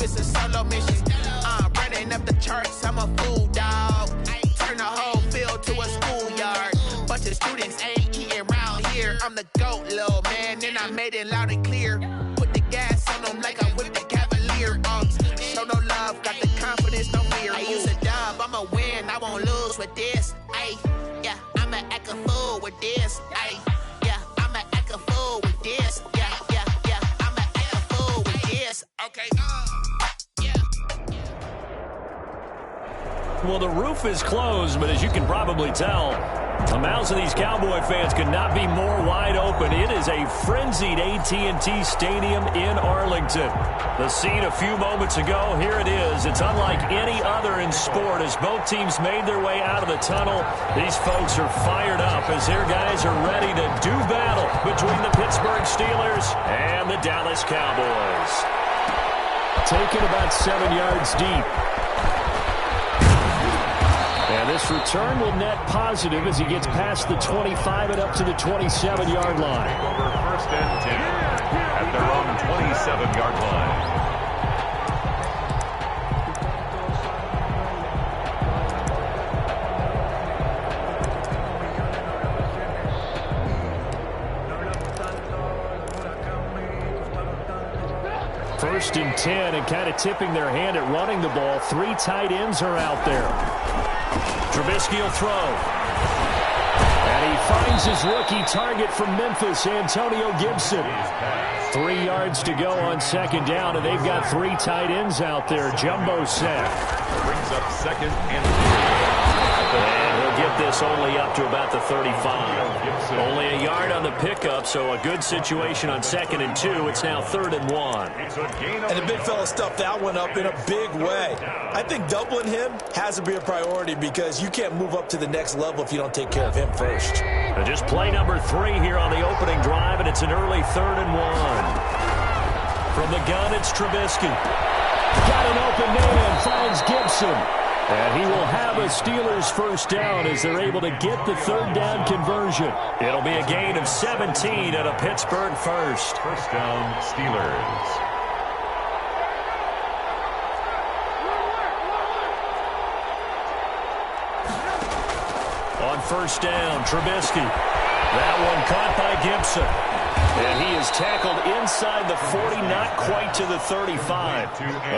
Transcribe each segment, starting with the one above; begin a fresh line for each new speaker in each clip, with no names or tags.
it's a solo mission. I'm running up the charts, I'm a fool, dog. Turn the whole field to a schoolyard. Bunch of students ain't eating round here. I'm the GOAT, little man, and I made it loud and clear. Put the gas on them like I whipped the Cavalier. Show no love, got the confidence, no fear. I use a dub, I'ma win, I won't lose with this. Ay, yeah, I'ma act a fool with this. Ay, yeah, I'ma act a fool with this. Yeah, yeah, yeah, I'ma act a fool with this. Okay, yeah.
Well, the roof is closed, but as you can probably tell, the mouths of these Cowboy fans could not be more wide open. It is a frenzied AT&T Stadium in Arlington. The scene a few moments ago, here it is. It's unlike any other in sport as both teams made their way out of the tunnel. These folks are fired up as their guys are ready to do battle between the Pittsburgh Steelers and the Dallas Cowboys. Taken about 7 yards deep. And this return will net positive as he gets past the 25 and up to the 27-yard line.
Over first and 10 at their own 27-yard line.
First and 10 and kind of tipping their hand at running the ball. 3 tight ends are out there. Trubisky will throw. And he finds his rookie target from Memphis, Antonio Gibson. 3 yards to go on second down, and they've got 3 tight ends out there. Jumbo set.
Brings up second and 3.
And he'll get this only up to about the 35. Only a yard on the pickup, so a good situation on second and 2. It's now 3rd and 1.
And the big fella stuffed that one up in a big way. I think doubling him has to be a priority because you can't move up to the next level if you don't take care of him first.
And just play number 3 here on the opening drive, and it's an early 3rd and 1. From the gun, it's Trubisky. Got an open man, finds Gibson. And he will have a Steelers first down as they're able to get the 3rd down conversion. It'll be a gain of 17 at a Pittsburgh first.
First down, Steelers.
On first down, Trubisky. That one caught by Gibson. And he is tackled inside the 40, not quite to the 35.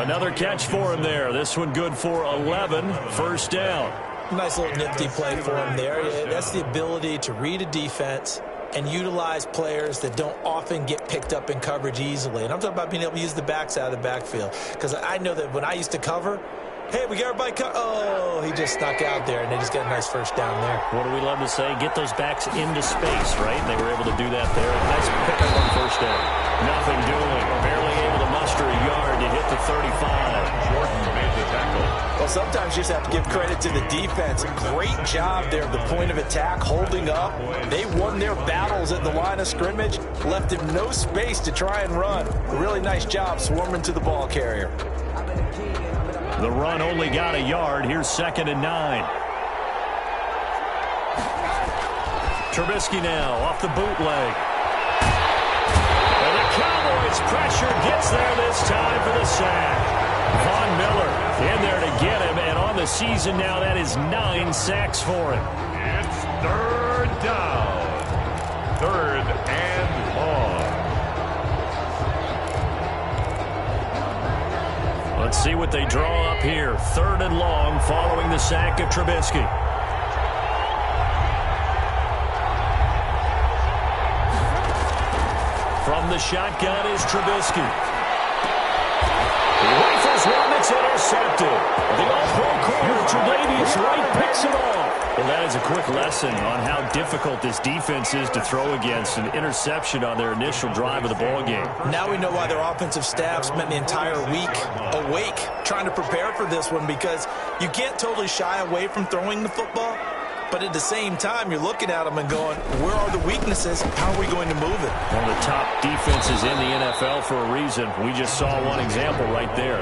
Another catch for him there. This one good for 11. First down.
Nice little nifty play for him there. That's the ability to read a defense and utilize players that don't often get picked up in coverage easily. And I'm talking about being able to use the backs out of the backfield. Because I know that when I used to cover, hey, we got everybody oh, he just snuck out there, and they just got a nice first down there.
What do we love to say? Get those backs into space, right? And they were able to do that there. Nice pickup on first down. Nothing doing. Barely able to muster a yard to hit the 35.
Jordan made the tackle.
Well, sometimes you just have to give credit to the defense. Great job there at the point of attack, holding up. They won their battles at the line of scrimmage, left him no space to try and run. A really nice job swarming to the ball carrier.
The run only got a yard. Here's 2nd and 9. Trubisky now off the bootleg. And the Cowboys pressure gets there this time for the sack. Von Miller in there to get him, and on the season now, that is 9 sacks for him.
It's 3rd down. 3rd and long.
Let's see what they draw up here. 3rd and long following the sack of Trubisky. From the shotgun is Trubisky. He rifles one that's intercepted. The all-pro corner, Tre'Davious White, picks it off. Well, that is a quick lesson on how difficult this defense is to throw against. An interception on their initial drive of the ballgame.
Now we know why their offensive staff spent the entire week awake trying to prepare for this one, because you can't totally shy away from throwing the football. But at the same time, you're looking at them and going, where are the weaknesses? How are we going to move it?
One of the top defenses in the NFL for a reason. We just saw one example right there.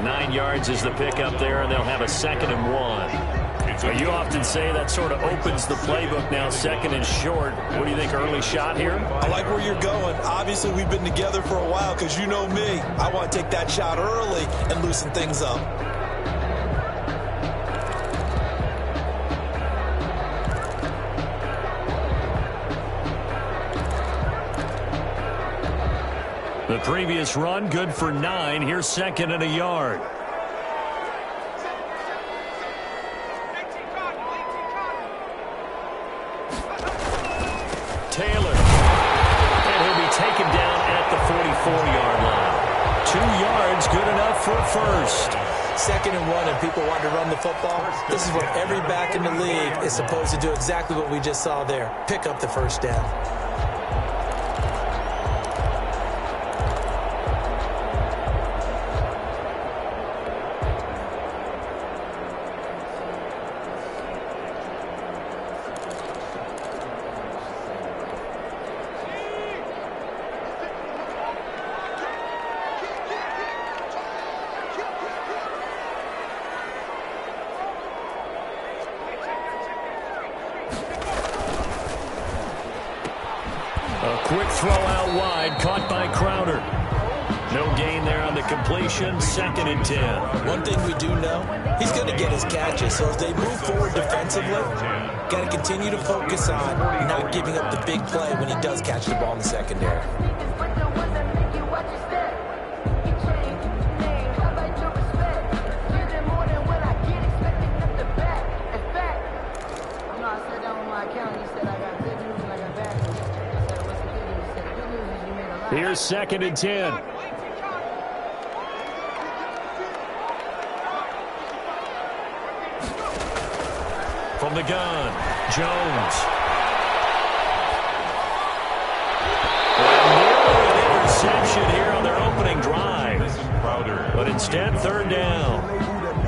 9 yards is the pickup there, and they'll have a 2nd and 1. Well, you often say that sort of opens the playbook now, second and short. What do you think, early shot here?
I like where you're going. Obviously, we've been together for a while because you know me. I want to take that shot early and loosen things up.
The previous run, good for 9. Here's second and a yard. Taylor. And he'll be taken down at the 44-yard line. 2 yards, good enough for a first.
Second and 1, and people want to run the football. This is where every back in the league is supposed to do exactly what we just saw there. Pick up the first down.
Quick throw out wide, caught by Crowder. No gain there on the completion, second and 10.
One thing we do know, he's going to get his catches. So as they move forward defensively, got to continue to focus on not giving up the big play when he does catch the ball in the secondary.
Here's second and 10. From the gun, Jones. Nearly an interception here on their opening drive. But instead, third down.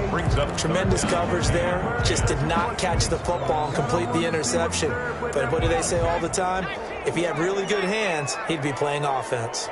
Brings up
tremendous coverage there. Just did not catch the football and complete the interception. But what do they say all the time? If he had really good hands, he'd be playing offense.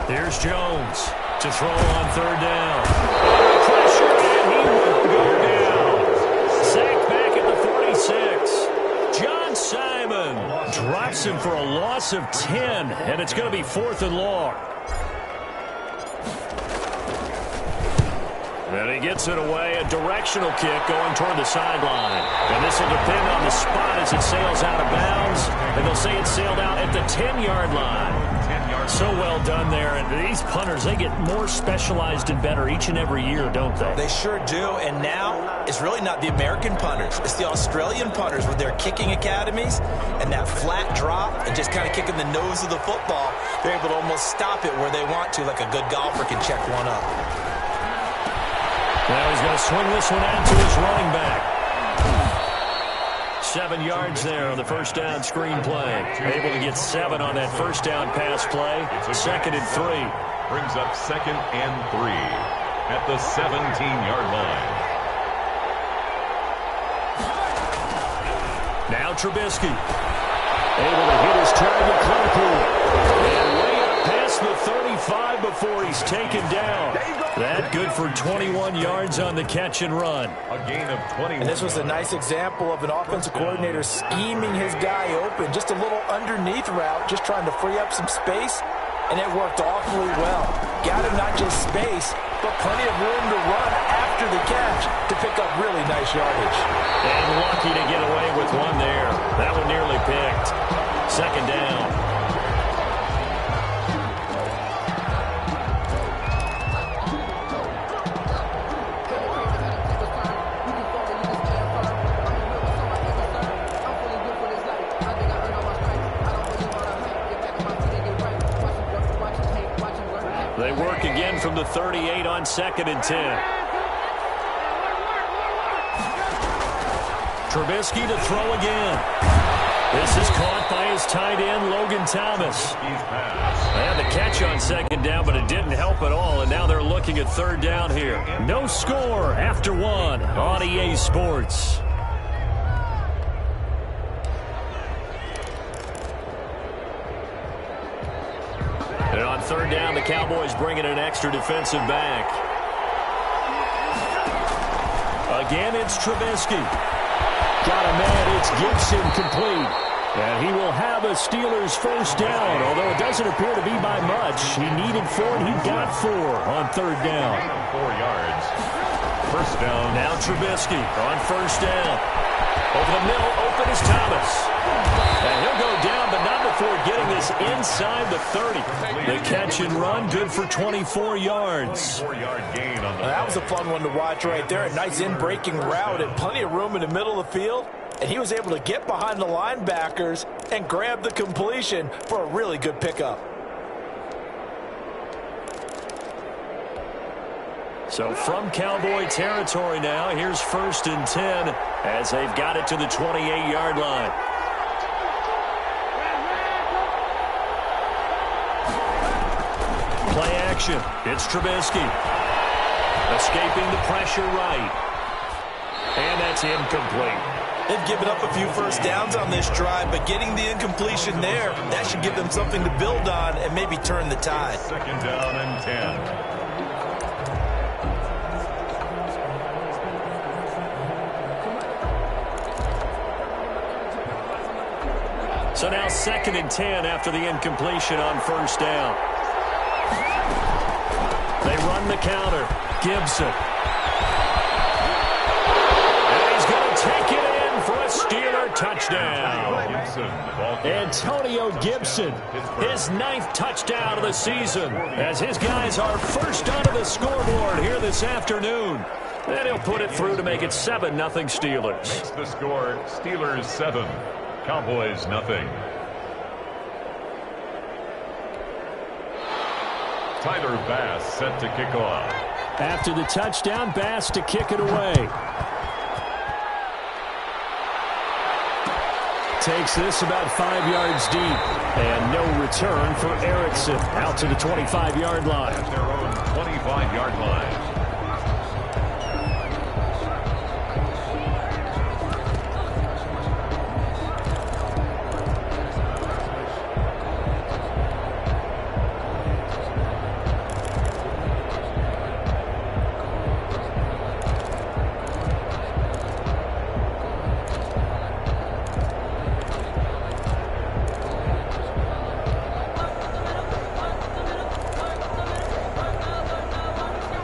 Here's Jones to throw on third down. Pressure, and he will go down. Sacked back at the 46. John Simon drops him for a loss of 10, and it's going to be 4th and long. And he gets it away, a directional kick going toward the sideline. And this will depend on the spot as it sails out of bounds. And they'll say it sailed out at the 10-yard line. So well done there. And these punters, they get more specialized and better each and every year, don't they?
They sure do. And now it's really not the American punters. It's the Australian punters with their kicking academies and that flat drop and just kind of kicking the nose of the football. They're able to almost stop it where they want to, like a good golfer can check one up.
Now he's going to swing this one out to his running back. 7 yards there on the first down screen play. Able to get 7 on that first down pass play. Second and 3.
Brings up second and 3 at the 17-yard line.
Now Trubisky. Able to hit his target, Claypool. And way up past the 35 before he's taken down. That good for 21 yards on the catch and run.
A gain of 21.
And this was a nice example of an offensive coordinator scheming his guy open. Just a little underneath route, just trying to free up some space, and it worked awfully well. Got him not just space, but plenty of room to run after the catch to pick up really nice yardage.
And lucky to get away with one there. That one nearly picked. Second down. They work again from the 38 on second and 10. Trubisky to throw again. This is caught by his Cowboys tight end Logan Thomas. They had the catch on second down, but it didn't help at all, and now they're looking at third down here. No score after one on EA Sports. And on third down, the Cowboys bring in an extra defensive back. Again, it's Trubisky. Got a man, it's Gibson complete. And he will have a Steelers first down, although it doesn't appear to be by much. He needed 4, and he got 4 on third down.
4 yards. First down.
Now Trubisky on first down. Over the middle, open is Thomas. And he'll go down, but not before getting this inside the 30. The catch and run, good for 24 yards.
4-yard gain on the
That was a fun one to watch right there. A nice in-breaking route and plenty of room in the middle of the field. And he was able to get behind the linebackers and grab the completion for a really good pickup.
So from Cowboy territory now, here's 1st and 10 as they've got it to the 28-yard line. Play action. It's Trubisky. Escaping the pressure right. And that's incomplete.
They've given up a few first downs on this drive, but getting the incompletion there, that should give them something to build on and maybe turn the tide.
Second down and 10.
So now 2nd and 10 after the incompletion on first down. They run the counter. Gibson. And he's going to take it in for a Steeler touchdown. Antonio Gibson, his 9th touchdown of the season, as his guys are first onto the scoreboard here this afternoon. And he'll put it through to make it 7-0 Steelers.
Makes the score Steelers 7. Cowboys nothing. Tyler Bass set to kick off.
After the touchdown, Bass to kick it away. Takes this about 5 yards deep. And no return for Erickson. Out to the 25-yard line.
At their own 25-yard line.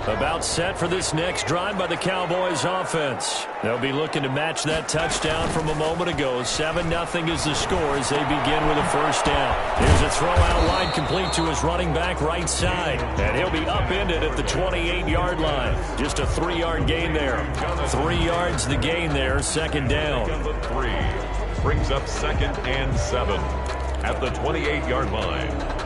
About set for this next drive by the Cowboys offense. They'll be looking to match that touchdown from a moment ago. 7-0 is the score as they begin with a first down. Here's a throw out line complete to his running back right side. And he'll be upended at the 28-yard line. Just a 3-yard gain there. 3 yards the gain there, second down.
3 brings up 2nd and 7 at the 28-yard line.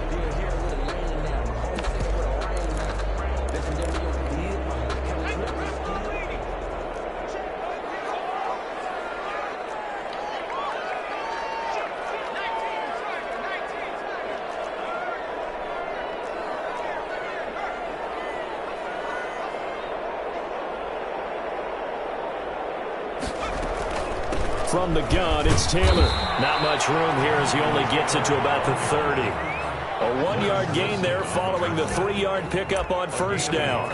From the gun, it's Taylor. Not much room here as he only gets it to about the 30. A 1-yard gain there following the 3-yard pickup on first down.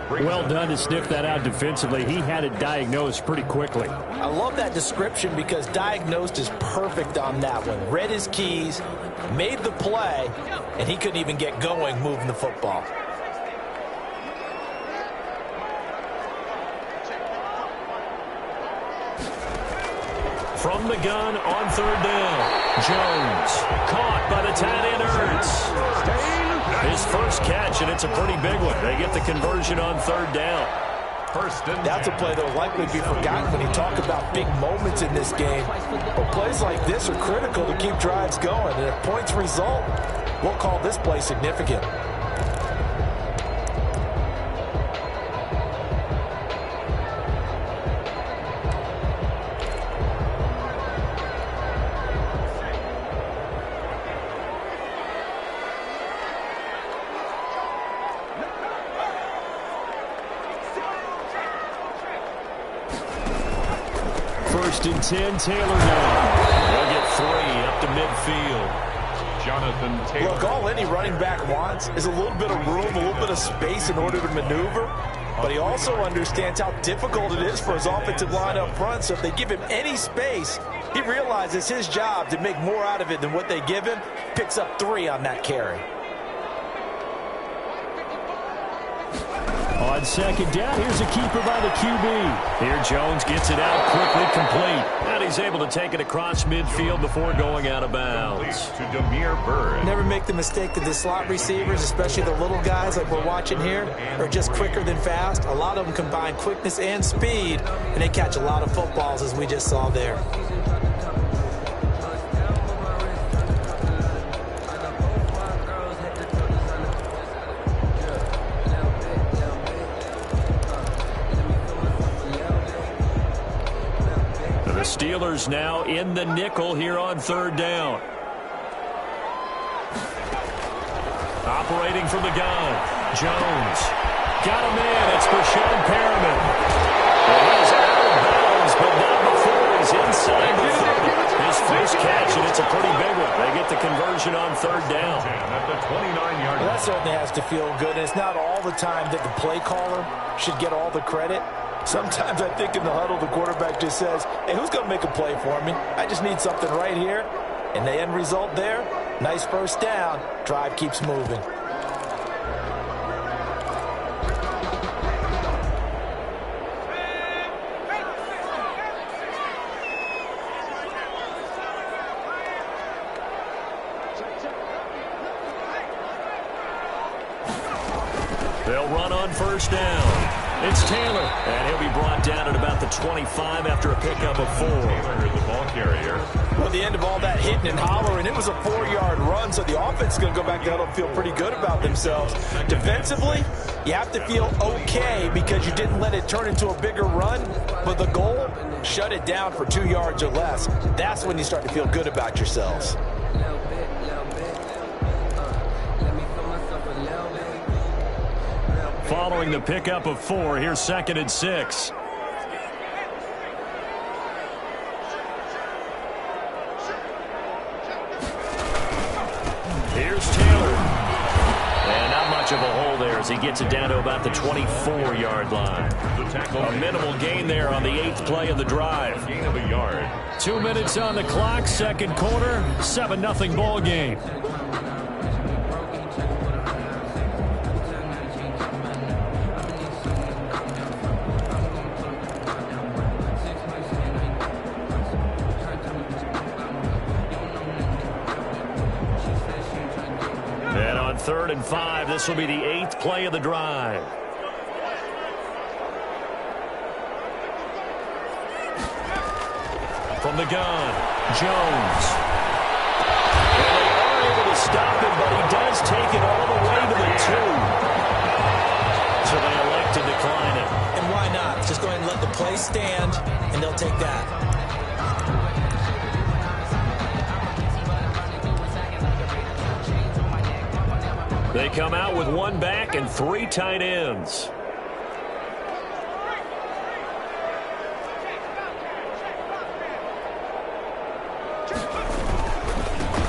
Well done to sniff that out defensively. He had it diagnosed pretty quickly.
I love that description because diagnosed is perfect on that one. Read his keys, made the play, and he couldn't even get going moving the football.
From the gun on third down. Jones caught by the tight end Ertz. His first catch, and it's a pretty big one. They get the conversion on third down.
That's a play that will likely be forgotten when you talk about big moments in this game. But plays like this are critical to keep drives going. And if points result, we'll call this play significant.
1st and 10, Taylor now. They'll get 3 up to midfield.
Jonathan Taylor.
Look, all any running back wants is a little bit of room, a little bit of space in order to maneuver. But he also understands how difficult it is for his offensive line up front. So if they give him any space, he realizes his job to make more out of it than what they give him. Picks up 3 on that carry.
On 2nd down, here's a keeper by the QB. Here Jones gets it out quickly, complete. And he's able to take it across midfield before going out of bounds.
To Demir Bird.
Never make the mistake that the slot receivers, especially the little guys like we're watching here, are just quicker than fast. A lot of them combine quickness and speed, and they catch a lot of footballs, as we just saw there.
Steelers now in the nickel here on 3rd down. Operating from the gun. Jones. Got a man. It's Brashad Perriman. Well, he's out of bounds, but not before he's inside the 30. His first catch, and it's a pretty big one. They get the conversion on 3rd down.
At the 29-yard line.
That certainly has to feel good. And it's not all the time that the play caller should get all the credit. Sometimes I think in the huddle, the quarterback just says, hey, who's going to make a play for me? I just need something right here. And the end result there, nice first down. Drive keeps moving.
They'll run on 1st down. It's Taylor, and he'll be brought down at about the 25 after a pickup of 4.
Taylor is the ball carrier.
Well, at the end of all that hitting and hollering, it was a 4-yard run, so the offense is going to go back down and feel pretty good about themselves. Defensively, you have to feel okay because you didn't let it turn into a bigger run, but the goal, shut it down for 2 yards or less. That's when you start to feel good about yourselves.
Following the pickup of 4, here's 2nd and 6. Here's Taylor. And not much of a hole there as he gets it down to about the 24-yard line. A minimal gain there on the 8th play of the drive.
Gain of a yard.
2 minutes on the clock, 2nd quarter, 7-0 ball game. And on 3rd and 5, this will be the 8th play of the drive. From the gun, Jones. And they are able to stop him, but he does take it all the way to the 2. So they elect to decline it.
And why not? Just go ahead and let the play stand, and they'll take that.
They come out with 1 back and 3 tight ends.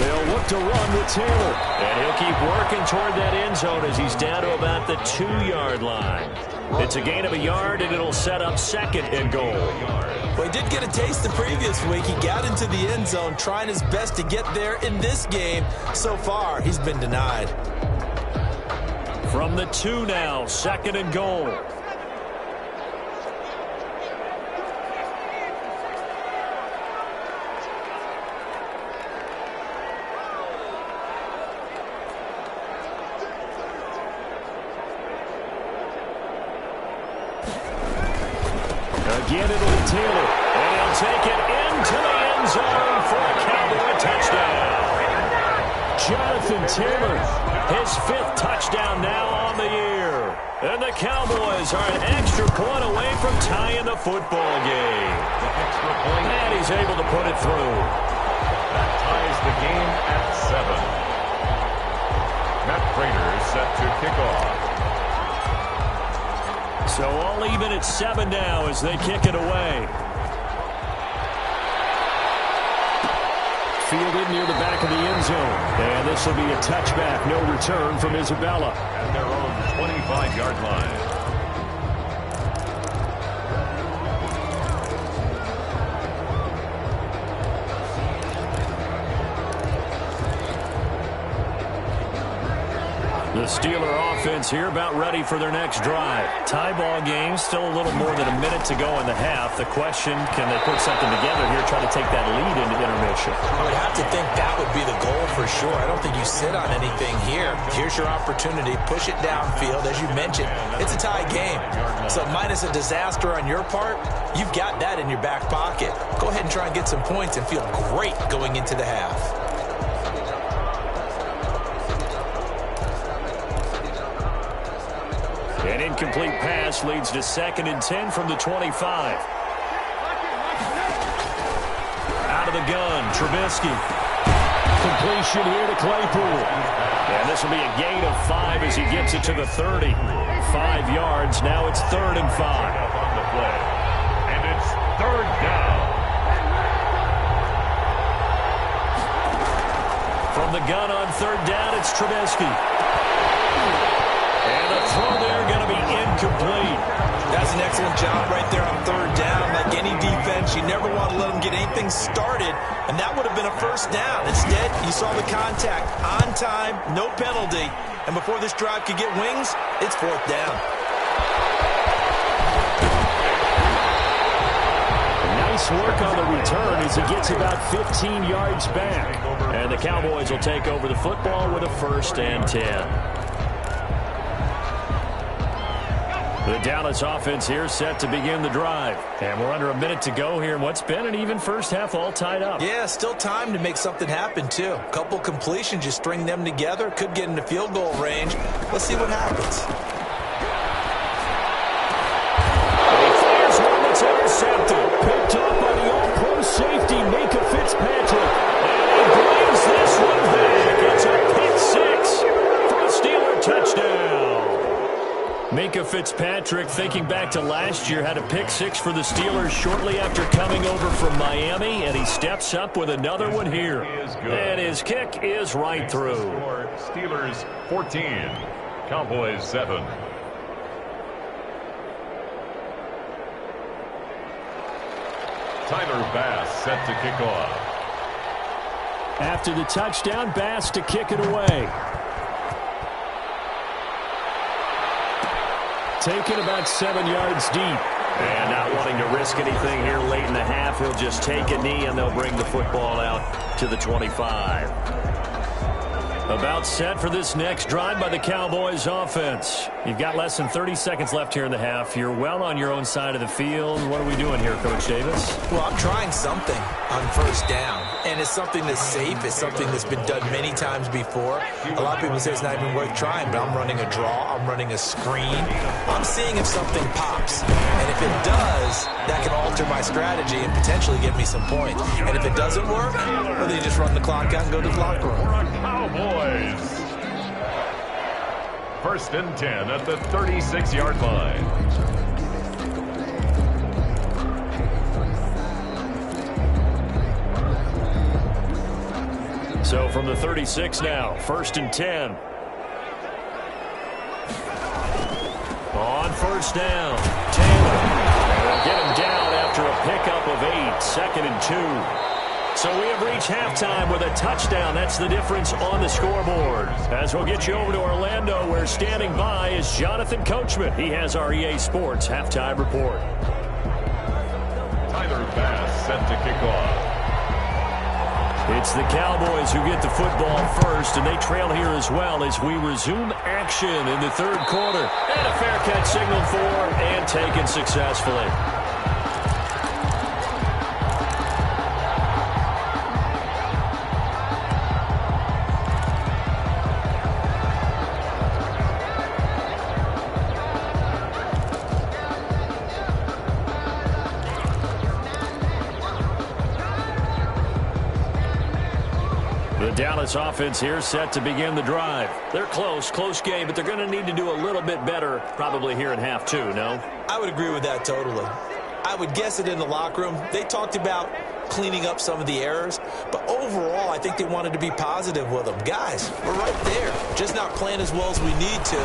They'll look to run with Taylor. And he'll keep working toward that end zone as he's down to about the 2-yard line. It's a gain of a yard, and it'll set up 2nd and goal.
Well, he did get a taste the previous week. He got into the end zone, trying his best to get there in this game. So far, he's been denied.
From the 2 now, 2nd and goal. Again, it'll be Taylor. And he'll take it into the end zone for a Cowboy touchdown. Jonathan Taylor, his 5th touchdown now on the year. And the Cowboys are an extra point away from tying the football game. And he's able to put it through.
That ties the game at 7. Matt Prater is set to kick off.
So all even at 7 now as they kick it away. fielded near the back of the end zone. And this will be a touchback. No return from Isabella.
At their own 25-yard line.
The Steeler offense here about ready for their next drive. Tie ball game, still a little more than a minute to go in the half. The question, can they put something together here, try to take that lead into intermission?
I would have to think that would be the goal for sure. I don't think you sit on anything here. Here's your opportunity. Push it downfield. As you mentioned, it's a tie game. So minus a disaster on your part, you've got that in your back pocket. Go ahead and try and get some points and feel great going into the half.
An incomplete pass leads to 2nd and 10 from the 25. Out of the gun, Trubisky. Completion here to Claypool. And this will be a gain of 5 as he gets it to the 30. 5 yards. Now it's 3rd and 5.
Up on the play. And it's 3rd down.
From the gun on 3rd down, it's Trubisky. And the throw there going to be incomplete.
That's an excellent job right there on 3rd down. Like any defense, you never want to let them get anything started, and that would have been a 1st down. Instead, you saw the contact on time, no penalty, and before this drive could get wings, it's 4th down.
Nice work on the return as he gets about 15 yards back. And the Cowboys will take over the football with a 1st and 10. The Dallas offense here set to begin the drive. And we're under a minute to go here in what's been an even first half, all tied up.
Yeah, still time to make something happen, too. A couple completions, you string them together, could get into field goal range. Let's see what happens.
He fires one that's intercepted. Picked up by the all-pro safety, Minka Fitzpatrick. And he brings this one back. It's a pick 6 for a Steeler touchdown. Minka Fitzpatrick, thinking back to last year, had a pick 6 for the Steelers shortly after coming over from Miami, and he steps up with another one here. And his kick is right through.
Steelers 14, Cowboys 7. Tyler Bass set to kick off.
After the touchdown, Bass to kick it away. Taken about 7 yards deep. And not wanting to risk anything here late in the half, he'll just take a knee and they'll bring the football out to the 25. About set for this next drive by the Cowboys offense. You've got less than 30 seconds left here in the half. You're well on your own side of the field. What are we doing here, Coach Davis?
Well, I'm trying something on 1st down. And it's something that's safe. It's something that's been done many times before. A lot of people say it's not even worth trying, but I'm running a draw. I'm running a screen. I'm seeing if something pops. And if it does, that can alter my strategy and potentially get me some points. And if it doesn't work, well, then you just run the clock out and go to the locker room.
Cowboys. 1st and 10 at the 36-yard line.
So from the 36 now, 1st and 10. On 1st down, Taylor. And they'll get him down after a pickup of 8, 2nd and 2. So we have reached halftime with a touchdown. That's the difference on the scoreboard. As we'll get you over to Orlando, where standing by is Jonathan Coachman. He has our EA Sports halftime report.
Tyler Bass set to kick off.
It's the Cowboys who get the football first, and they trail here as well as we resume action in the 3rd quarter. And a fair catch signaled for and taken successfully. Dallas offense here set to begin the drive. They're close game, but they're going to need to do a little bit better probably here in half 2, no?
I would agree with that totally. I would guess it in the locker room. They talked about cleaning up some of the errors. But overall, I think they wanted to be positive with them. Guys, we're right there. Just not playing as well as we need to.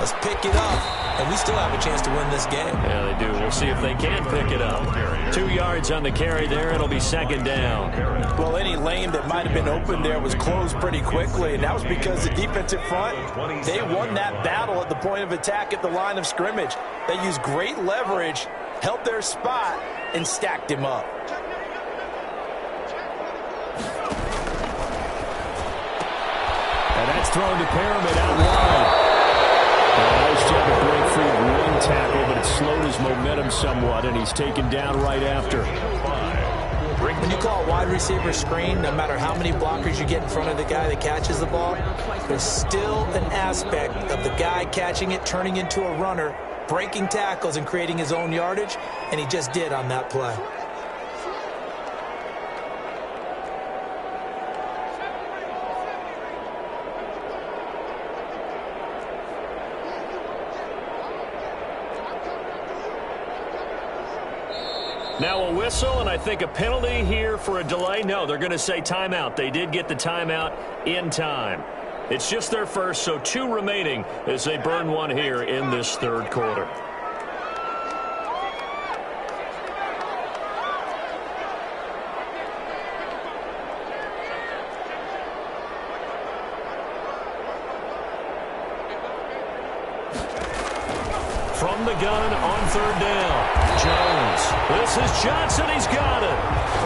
Let's pick it up, and we still have a chance to win this game.
Yeah, they do. We'll see if they can pick it up. 2 yards on the carry there. It'll be second down.
Well, any lane that might have been open there was closed pretty quickly, and that was because the defensive front, they won that battle at the point of attack at the line of scrimmage. They used great leverage, held their spot, and stacked him up.
And that's thrown to Pyramid out wide. Nice job to break free of one tackle, but it slowed his momentum somewhat, and he's taken down right after.
When you call a wide receiver screen, no matter how many blockers you get in front of the guy that catches the ball, there's still an aspect of the guy catching it, turning into a runner, breaking tackles and creating his own yardage, and he just did on that play.
Now a whistle, and I think a penalty here for a delay. No, they're going to say timeout. They did get the timeout in time. It's just their first, so 2 remaining as they burn one here in this third quarter. From the gun on third down, Jones. This is Johnson. He's got it.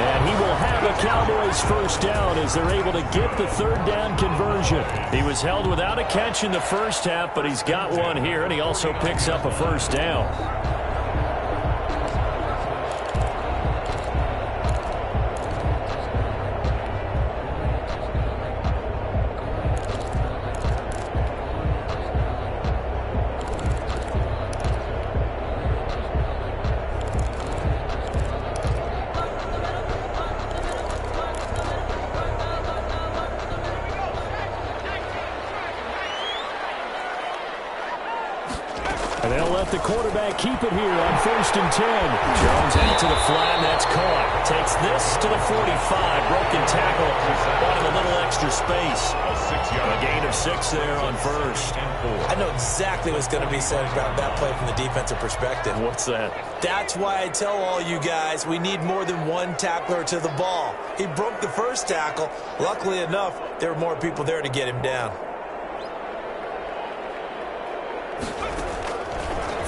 And he will have a Cowboys first down as they're able to get the third down conversion. He was held without a catch in the first half, but he's got one here, and he also picks up a first down. And they'll let the quarterback keep it here on 1st and 10. Jones out to the flat, and that's caught. Takes this to the 45. Broken tackle. Bought him a little extra space. A gain of 6 there on first.
I know exactly what's going to be said about that play from the defensive perspective.
What's that?
That's why I tell all you guys we need more than one tackler to the ball. He broke the first tackle. Luckily enough, there were more people there to get him down.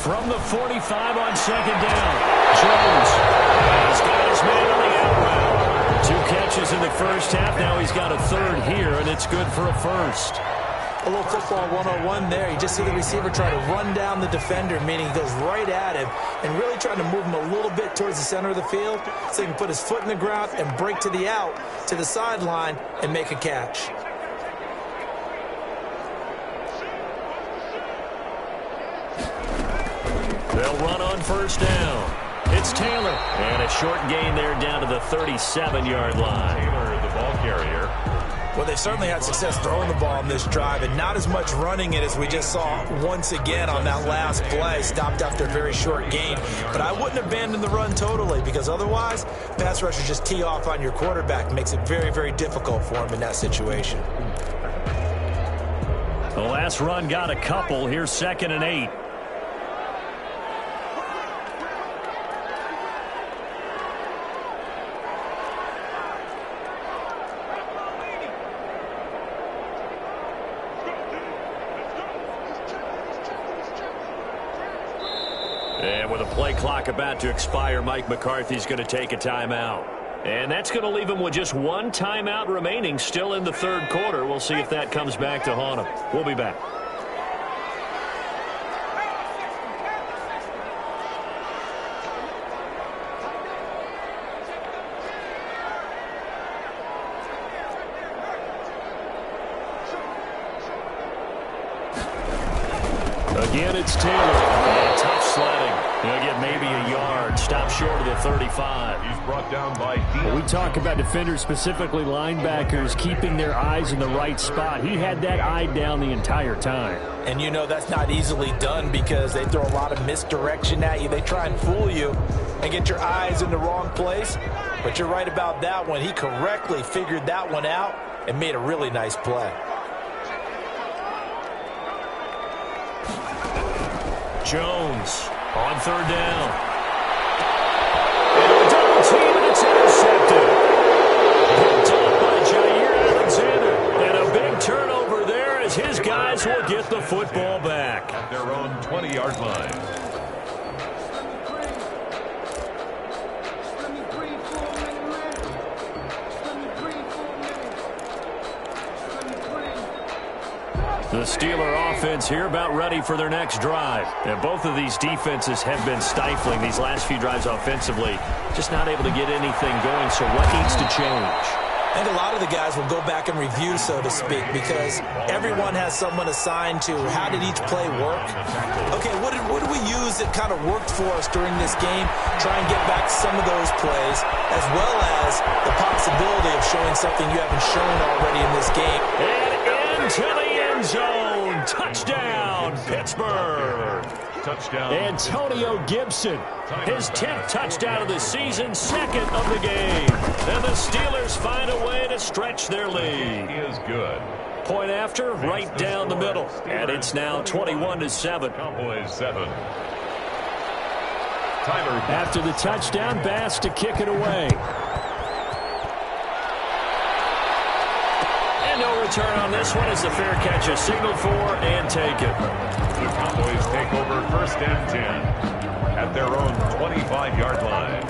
From the 45 on second down, Jones has got his man on the out route. 2 catches in the first half. Now he's got a third here, and it's good for a first.
A little football 101 there. You just see the receiver try to run down the defender, meaning he goes right at him and really trying to move him a little bit towards the center of the field so he can put his foot in the ground and break to the out, to the sideline, and make a catch.
They'll run on first down. It's Taylor. And a short gain there down to the 37-yard line.
Taylor, the ball carrier.
Well, they certainly had success throwing the ball on this drive and not as much running it as we just saw once again on that last play. Stopped after a very short gain. But I wouldn't abandon the run totally because otherwise, pass rushers just tee off on your quarterback. Makes it very, very difficult for him in that situation.
The last run got a couple. Here's 2nd and 8. And with a play clock about to expire, Mike McCarthy's going to take a timeout. And that's going to leave him with just 1 timeout remaining still in the third quarter. We'll see if that comes back to haunt him. We'll be back. Again, it's Taylor. Tough sledding. He'll get maybe a yard. Stop short of the 35.
He's brought down by
We talk about defenders, specifically linebackers, keeping their eyes in the right spot. He had that eye down the entire time.
And you know that's not easily done because they throw a lot of misdirection at you. They try and fool you and get your eyes in the wrong place. But you're right about that one. He correctly figured that one out and made a really nice play.
Jones on third down. And a double team, and it's intercepted. Picked up by Jair Alexander. And a big turnover there as his guys will get the football back.
At their own 20-yard line.
The Steeler offense here about ready for their next drive. And both of these defenses have been stifling these last few drives offensively. Just not able to get anything going, so what needs to change?
I think a lot of the guys will go back and review, so to speak, because everyone has someone assigned to how did each play work. Okay, what did we use that kind of worked for us during this game? Try and get back to some of those plays, as well as the possibility of showing something you haven't shown already in this game.
And into the end zone. Touchdown, Pittsburgh.
Touchdown.
Antonio Gibson, his 10th touchdown of the season, second of the game. And the Steelers find a way to stretch their lead.
He is good.
Point after, right down the middle. And it's now 21-7.
Cowboys 7. Timer.
After the touchdown, Bass to kick it away. And no return on this one as the fair catch is signaled for and taken.
The Cowboys take over first and 10 at their own 25-yard line.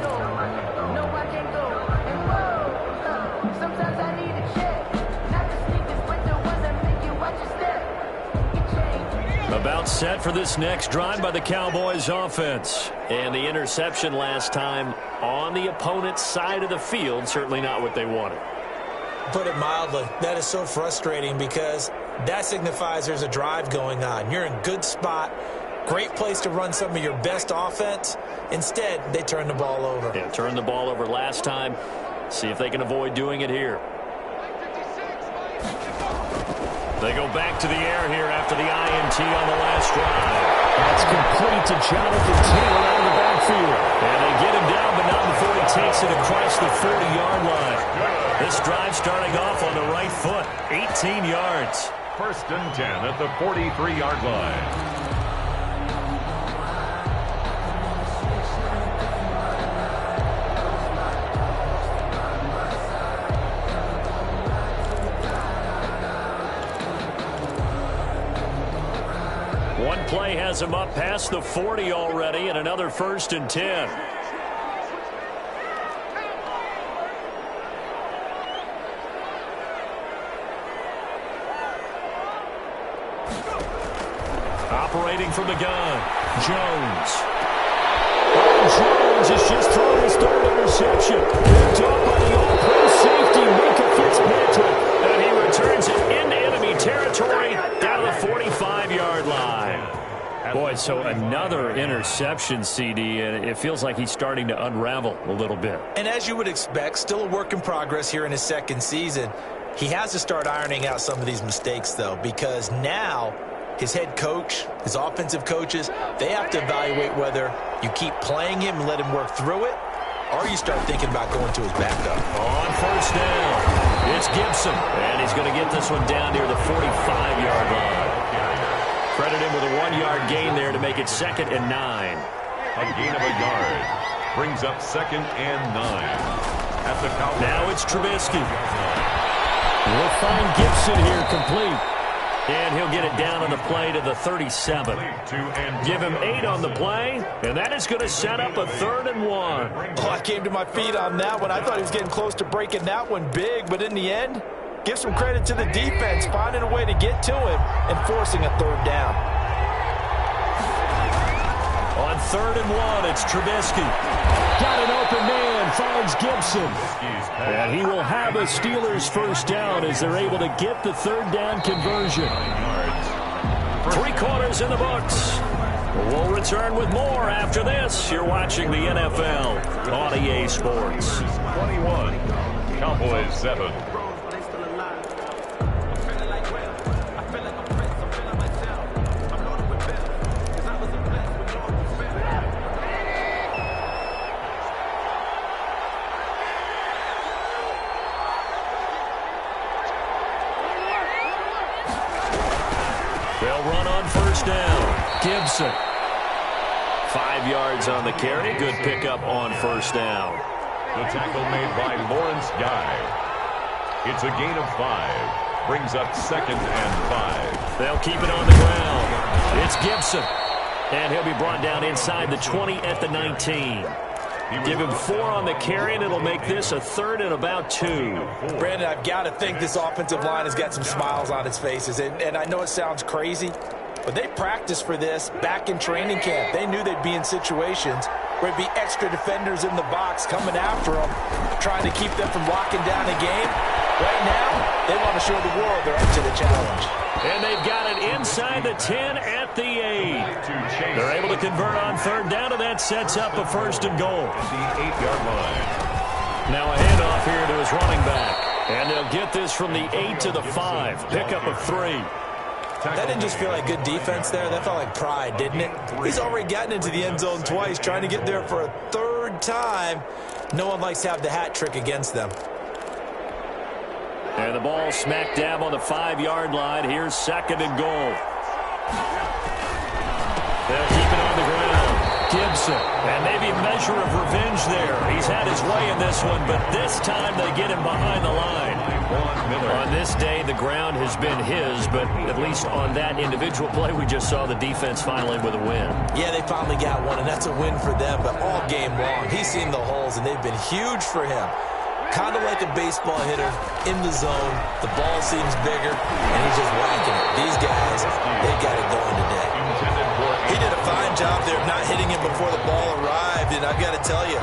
About set for this next drive by the Cowboys offense. And the interception last time on the opponent's side of the field, certainly not what they wanted.
Put it mildly, that is so frustrating because that signifies there's a drive going on. You're in good spot, great place to run some of your best offense. Instead, they turn the ball over.
Yeah, turned the ball over last time. See if they can avoid doing it here. They go back to the air here after the INT on the last drive. That's complete to Jonathan Taylor out of the backfield. And they get him down, but not before he takes it across the 40-yard line. This drive starting off on the right foot, 18 yards.
First and 10 at the 43-yard line.
One play has him up past the 40 already, and another first and 10. Operating from the gun, Jones. Jones has just thrown his third interception. Picked up by the all-pro safety, Micah Fitzpatrick. And he returns it into enemy territory down to the 45-yard line. Boy, so another interception, CD, and it feels like he's starting to unravel a little bit.
And as you would expect, still a work in progress here in his second season. He has to start ironing out some of these mistakes, though, because now his head coach, his offensive coaches, they have to evaluate whether you keep playing him and let him work through it, or you start thinking about going to his backup.
On first down, it's Gibson, and he's going to get this one down near the 45-yard line. Credit him with a 1-yard gain there to make it 2nd and 9.
A gain of a yard brings up 2nd and 9. At the Cowboys.
Now it's Trubisky. We'll find Gibson here complete. And he'll get it down on the play to the 37. Give him 8 on the play, and that is going to set up a 3rd and 1.
Oh, I came to my feet on that one. I thought he was getting close to breaking that one big, but in the end, give some credit to the defense, finding a way to get to him and forcing a 3rd down.
On 3rd and 1, it's Trubisky. Got an open man, finds Gibson. And he will have a Steelers first down as they're able to get the 3rd down conversion. 3 quarters in the books. We'll return with more after this. You're watching the NFL on EA Sports.
21, Cowboys 7.
They'll run on first down. Gibson. 5 yards on the carry. Good pickup on first down.
The tackle made by Lawrence Guy. It's a gain of 5. Brings up 2nd and 5.
They'll keep it on the ground. It's Gibson. And he'll be brought down inside the 20 at the 19. Give him 4 on the carry, and it'll make this a 3rd and about 2.
Brandon, I've got to think this offensive line has got some smiles on its faces. And I know it sounds crazy, but they practiced for this back in training camp. They knew they'd be in situations where it'd be extra defenders in the box coming after them, trying to keep them from locking down the game. Right now, they want to show the world they're up to the challenge.
And they've got it inside the 10 at the 8. They're able to convert on 3rd down, and that sets up a 1st and goal.
The 8-yard line.
Now a handoff here to his running back. And they'll get this from the 8 to the 5. Pickup of 3.
That didn't just feel like good defense there. That felt like pride, didn't it? He's already gotten into the end zone twice, trying to get there for a 3rd time. No one likes to have the hat trick against them.
And the ball smack dab on the 5-yard line. Here's 2nd and goal. They'll keep it on the ground. Gibson. And maybe a measure of revenge there. He's had his way in this one, but this time they get him behind the line. On this day, the ground has been his, but at least on that individual play, we just saw the defense finally with a win.
Yeah, they finally got one, and that's a win for them, but all game long, he's seen the holes, and they've been huge for him. Kind of like a baseball hitter in the zone. The ball seems bigger, and he's just whacking it. These guys, they got it going today. He did a fine job there of not hitting him before the ball arrived, and I've got to tell you,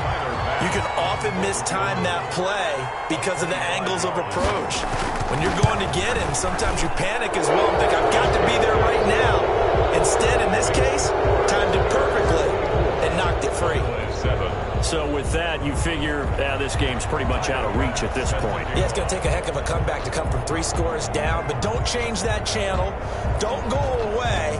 you can often mistime that play because of the angles of approach. When you're going to get him, sometimes you panic as well and think, I've got to be there right now. Instead, in this case, timed it perfectly and knocked it free.
So with that, you figure this game's pretty much out of reach at this point.
Yeah, it's going to take a heck of a comeback to come from 3 scores down, but don't change that channel. Don't go away.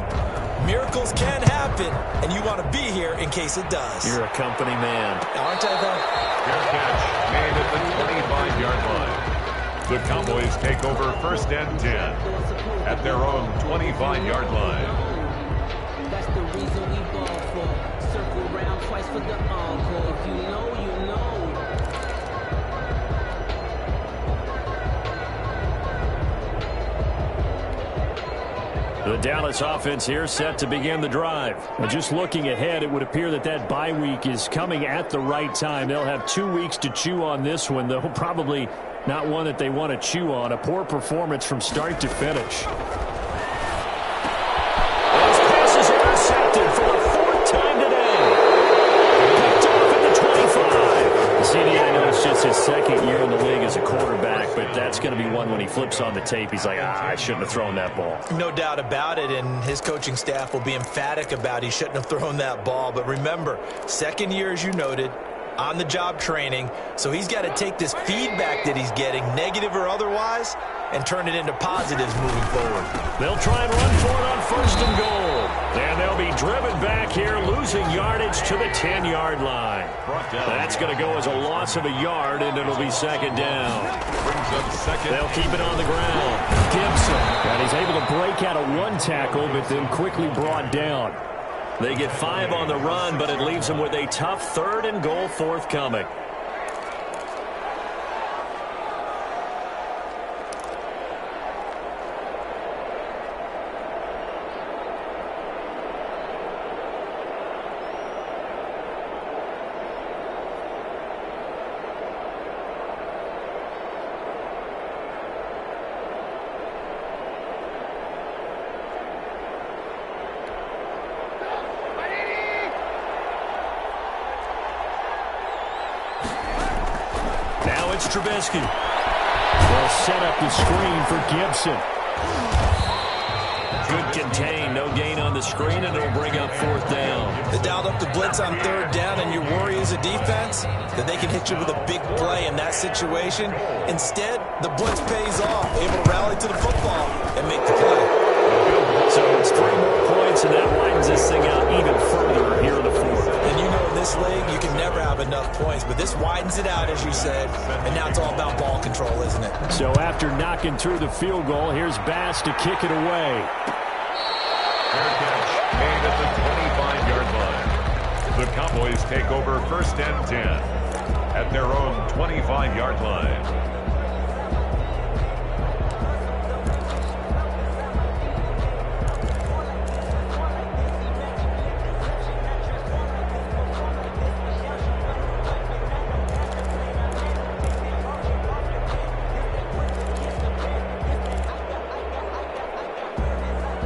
Miracles can happen, and you want to be here in case it does.
You're a company man.
Aren't I, though?
Fair catch made at the 25-yard line. The Cowboys take over 1st and 10 at their own 25-yard line.
That's the reason we ball for. Circle round twice for the encore. If you know, you know.
The Dallas offense here set to begin the drive. And just looking ahead, it would appear that that bye week is coming at the right time. They'll have 2 weeks to chew on this one, though probably not one that they want to chew on. A poor performance from start to finish. Those passes intercepted for the 4th time today. Picked off at the 25. CD, I know it's just his 2nd year in the league as a quarterback, but that's going to be one when he flips on the tape. He's like, I shouldn't have thrown that ball.
No doubt about it, and his coaching staff will be emphatic about he shouldn't have thrown that ball. But remember, 2nd year, as you noted, on-the-job training, so he's got to take this feedback that he's getting, negative or otherwise, and turn it into positives moving forward.
They'll try and run for it on 1st and goal. And they'll be driven back here, losing yardage to the 10-yard line. That's going to go as a loss of a yard, and it'll be 2nd down. They'll keep it on the ground. Gibson, and he's able to break out of 1 tackle, but then quickly brought down. They get 5 on the run, but it leaves them with a tough 3rd and goal forthcoming. Trubisky. They'll set up the screen for Gibson. Good contain, no gain on the screen, and it'll bring up 4th down.
They dialed up the blitz on 3rd down, and your worry as a defense that they can hit you with a big play in that situation. Instead, the blitz pays off, able to rally to the football and make the play.
So it's 3 more points, and that widens this thing out even further here in the 4th.
And you know in this league, you can never have enough points, but this widens it out, as you said, and now it's all about ball control, isn't it?
So after knocking through the field goal, here's Bass to kick it away.
Fair catch made at the 25-yard line. The Cowboys take over first and 10 at their own 25-yard line.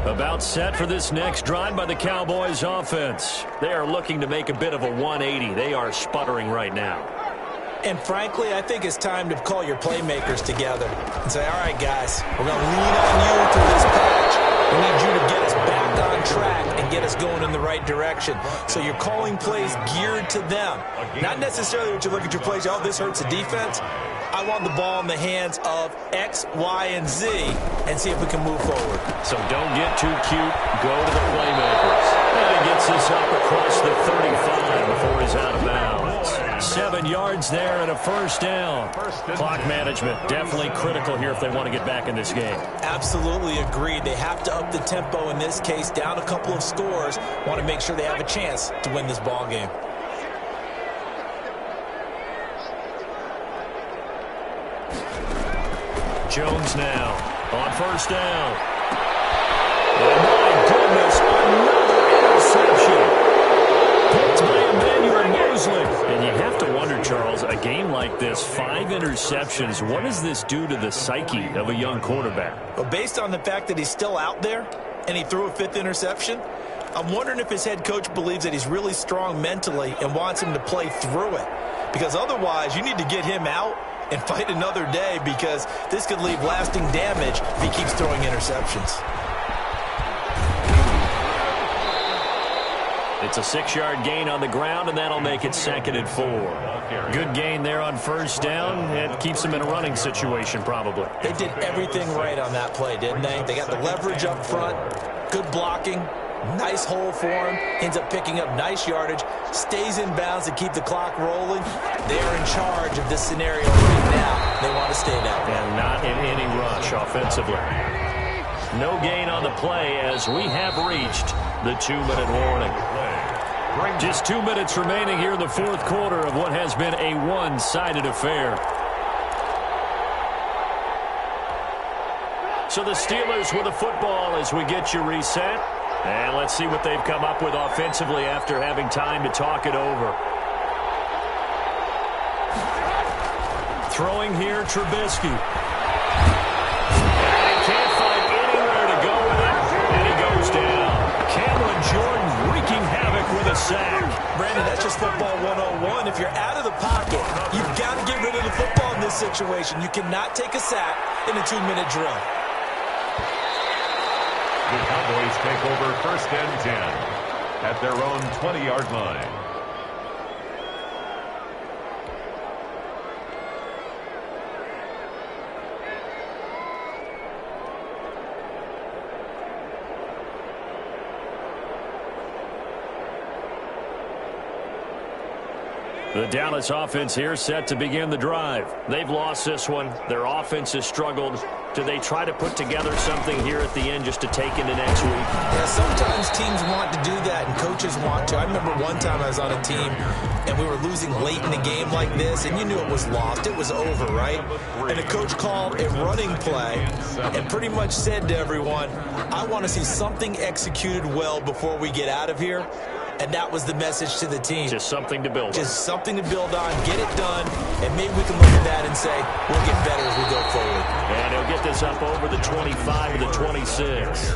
About set for this next drive by the Cowboys offense. They are looking to make a bit of a 180. They are sputtering right now.
And frankly, I think it's time to call your playmakers together and say, all right, guys, we're going to lean on you through this patch. We need you to get us back on track and get us going in the right direction. So you're calling plays geared to them. Not necessarily what you look at your plays, oh, this hurts the defense. I want the ball in the hands of X, Y, and Z and see if we can move forward.
So don't get too cute. Go to the playmakers. And he gets this up across the 35 before he's out of bounds. 7 yards there and a first down. Clock management definitely critical here if they want to get back in this game.
Absolutely agreed. They have to up the tempo in this case, down a couple of scores. Want to make sure they have a chance to win this ball game.
Jones now on first down. Oh, my goodness, another interception. Picked by Emmanuel Mosley. And you have to wonder, Charles, a game like this, 5 interceptions, what does this do to the psyche of a young quarterback?
Well, based on the fact that he's still out there and he threw a 5th interception, I'm wondering if his head coach believes that he's really strong mentally and wants him to play through it. Because otherwise, you need to get him out and fight another day, because this could leave lasting damage if he keeps throwing interceptions.
It's a 6-yard gain on the ground, and that'll make it 2nd and 4. Good gain there on first down. It keeps them in a running situation, probably.
They did everything right on that play, didn't they? They got the leverage up front, good blocking, nice hole for him, ends up picking up nice yardage, stays in bounds to keep the clock rolling. They're in charge of this scenario right now. They want to stay that way.
And not in any rush offensively. No gain on the play as we have reached the 2-minute warning. Just 2 minutes remaining here in the 4th quarter of what has been a one-sided affair. So the Steelers with the football as we get you reset. And let's see what they've come up with offensively after having time to talk it over. Throwing here, Trubisky. And he can't find anywhere to go with it, and he goes down. Cameron Jordan wreaking havoc with a sack.
Brandon, that's just football 101. If you're out of the pocket, you've got to get rid of the football in this situation. You cannot take a sack in a 2-minute drill.
The Cowboys take over first and 10 at their own 20-yard line.
The Dallas offense here set to begin the drive. They've lost this one. Their offense has struggled. Do they try to put together something here at the end just to take into next week?
Yeah, sometimes teams want to do that and coaches want to. I remember one time I was on a team and we were losing late in a game like this, and you knew it was lost. It was over, right? And the coach called a running play and pretty much said to everyone, I want to see something executed well before we get out of here. And that was the message to the team.
Just something to build on.
Just something to build on, get it done, and maybe we can look at that and say, we'll get better as we go forward.
And he'll get this up over the 25 to the 26.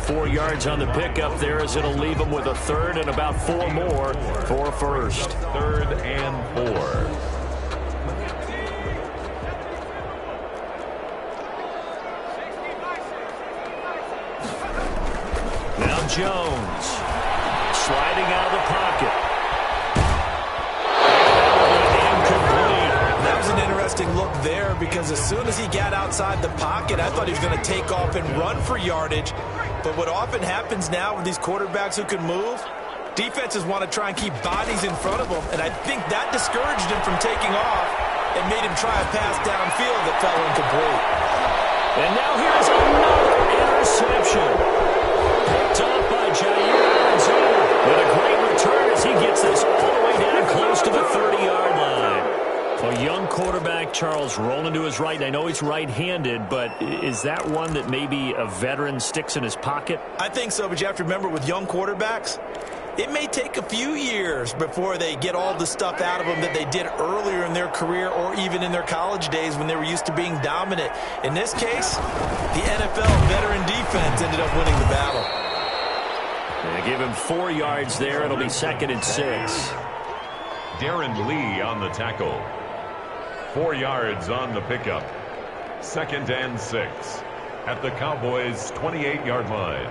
4 yards on the pickup there as it'll leave him with a 3rd and about 4 more for a first.
3rd and 4.
Now Jones. Sliding out of the pocket. Incomplete.
That was an interesting look there, because as soon as he got outside the pocket, I thought he was going to take off and run for yardage. But what often happens now with these quarterbacks who can move, defenses want to try and keep bodies in front of them. And I think that discouraged him from taking off and made him try a pass downfield that fell incomplete.
And now here's another interception. Picked up Charles rolling to his right. I know he's right-handed, but is that one that maybe a veteran sticks in his pocket?
I think so, but you have to remember with young quarterbacks, it may take a few years before they get all the stuff out of them that they did earlier in their career or even in their college days when they were used to being dominant. In this case, the NFL veteran defense ended up winning the battle.
They give him 4 yards there. It'll be 2nd and 6.
Darren Lee on the tackle. 4 yards on the pickup. 2nd and 6 at the Cowboys' 28-yard line.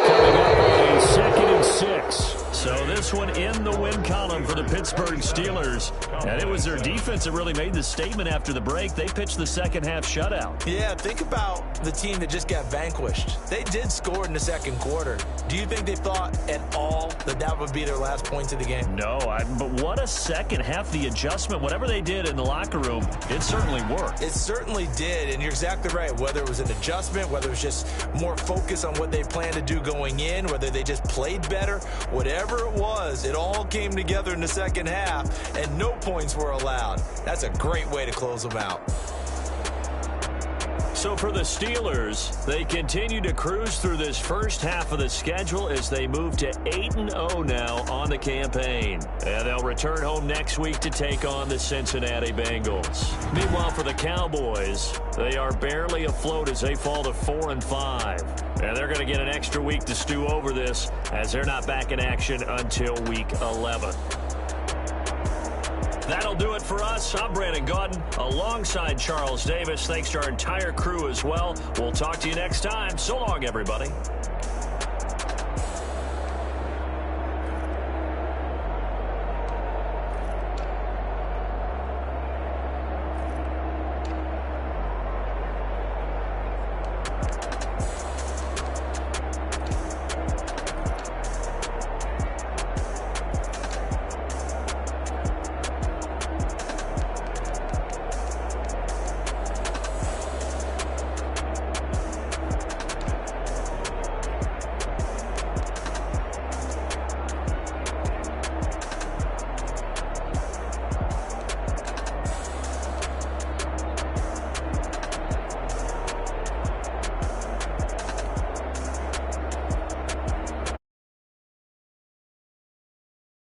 Coming up on a 2nd and 6. So this one in the win column for the Pittsburgh Steelers. And it was their defense that really made the statement after the break. They pitched the second half shutout.
Yeah, think about the team that just got vanquished. They did score in the second quarter. Do you think they thought at all that that would be their last points of the game?
No, but what a second half. The adjustment, whatever they did in the locker room, it certainly worked.
It certainly did, and you're exactly right. Whether it was an adjustment, whether it was just more focus on what they planned to do going in, whether they just played better, whatever it was, it all came together in the second half, and no points were allowed. That's a great way to close them out.
So for the Steelers, they continue to cruise through this first half of the schedule as they move to 8-0 now on the campaign. And they'll return home next week to take on the Cincinnati Bengals. Meanwhile, for the Cowboys, they are barely afloat as they fall to 4-5. And they're going to get an extra week to stew over this as they're not back in action until week 11. That'll do it for us. I'm Brandon Gaudin alongside Charles Davis. Thanks to our entire crew as well. We'll talk to you next time. So long, everybody.